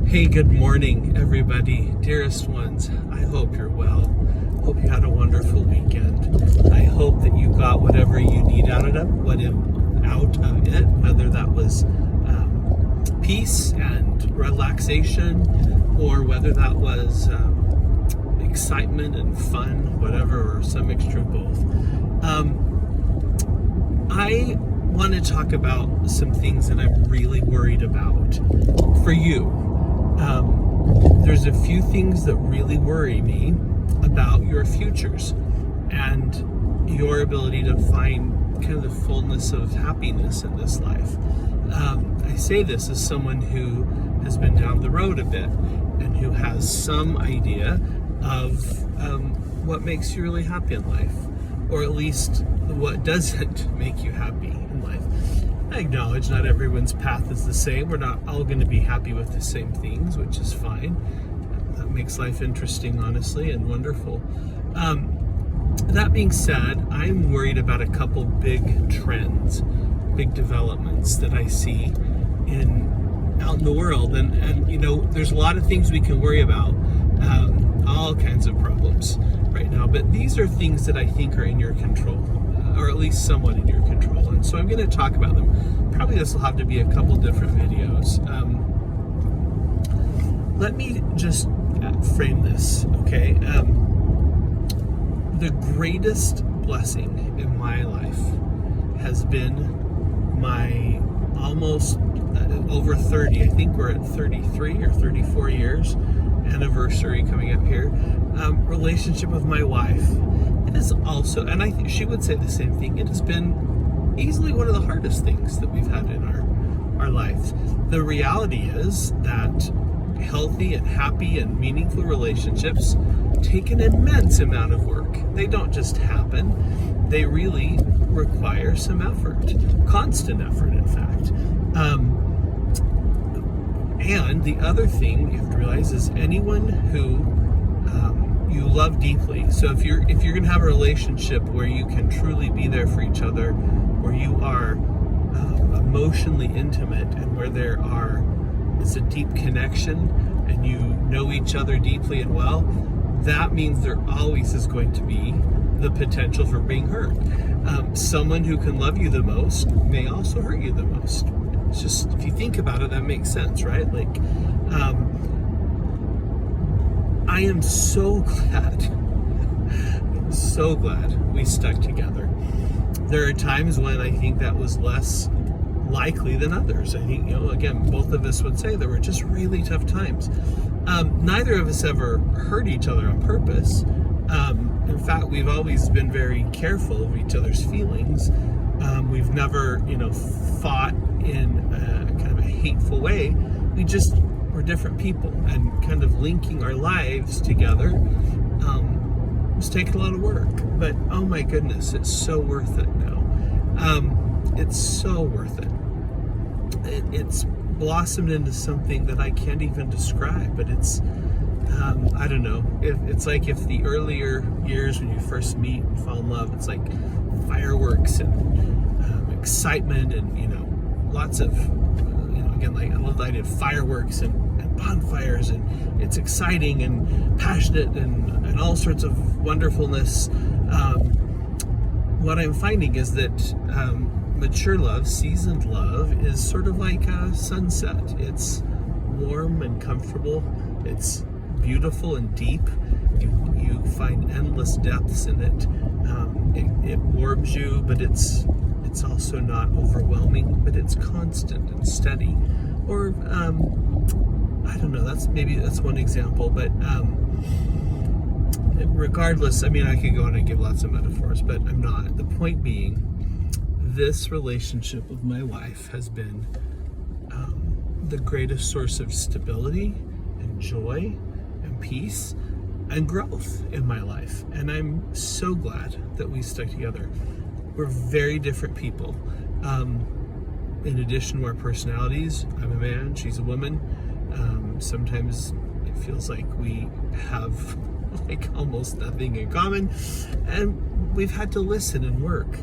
Hey, good morning, everybody. Dearest ones, I hope you're well. Hope you had a wonderful weekend. I hope that you got whatever you need out of it, whether that was peace and relaxation, or whether that was excitement and fun, whatever, or some mixture of both. I want to talk about some things that I'm really worried about for you. There's a few things that really worry me about your futures and your ability to find kind of the fullness of happiness in this life. I say this as someone who has been down the road a bit and who has some idea of what makes you really happy in life, or at least what doesn't make you happy in life. I acknowledge not everyone's path is the same. We're not all going to be happy with the same things, which is fine. That makes life interesting, honestly, and wonderful. That being said, I'm worried about a couple big trends, big developments that I see out in the world. And you know, there's a lot of things we can worry about, all kinds of problems right now. But these are things that I think are in your control, or at least somewhat in your control. And so I'm going to talk about them. Probably this will have to be a couple different videos. Let me just frame this, okay? The greatest blessing in my life has been my almost over 30, I think we're at 33 or 34 years anniversary coming up here, relationship with my wife. It is also, and I think she would say the same thing, it has been easily one of the hardest things that we've had in our lives. The reality is that healthy and happy and meaningful relationships take an immense amount of work. They don't just happen. They really require some effort, constant effort, in fact. And the other thing you have to realize is anyone who you love deeply. So if you're going to have a relationship where you can truly be there for each other, where you are emotionally intimate, and where it's a deep connection, and you know each other deeply and well, that means there always is going to be the potential for being hurt. Someone who can love you the most may also hurt you the most. It's just, if you think about it, that makes sense, right? Like, I am so glad we stuck together. There are times when I think that was less likely than others. I think, again, both of us would say there were just really tough times. Neither of us ever hurt each other on purpose. In fact, we've always been very careful of each other's feelings. We've never, fought in kind of a hateful way. We're different people, and kind of linking our lives together was taking a lot of work. But oh my goodness, it's so worth it now. It's so worth it. It's blossomed into something that I can't even describe, but it's I don't know. It's like if the earlier years when you first meet and fall in love, it's like fireworks and excitement and lots of again, like I love the idea of fireworks and bonfires, and it's exciting and passionate and all sorts of wonderfulness. What I'm finding is that mature love, seasoned love, is sort of like a sunset. It's warm and comfortable. It's beautiful and deep. You find endless depths in it. It warms you, but it's also not overwhelming, but it's constant and steady. Or I don't know, that's one example, but regardless, I mean, I could go on and give lots of metaphors, but I'm not. The point being, this relationship with my wife has been the greatest source of stability and joy and peace and growth in my life. And I'm so glad that we stuck together. We're very different people. In addition to our personalities, I'm a man, she's a woman. Sometimes it feels like we have like almost nothing in common, and we've had to listen and work.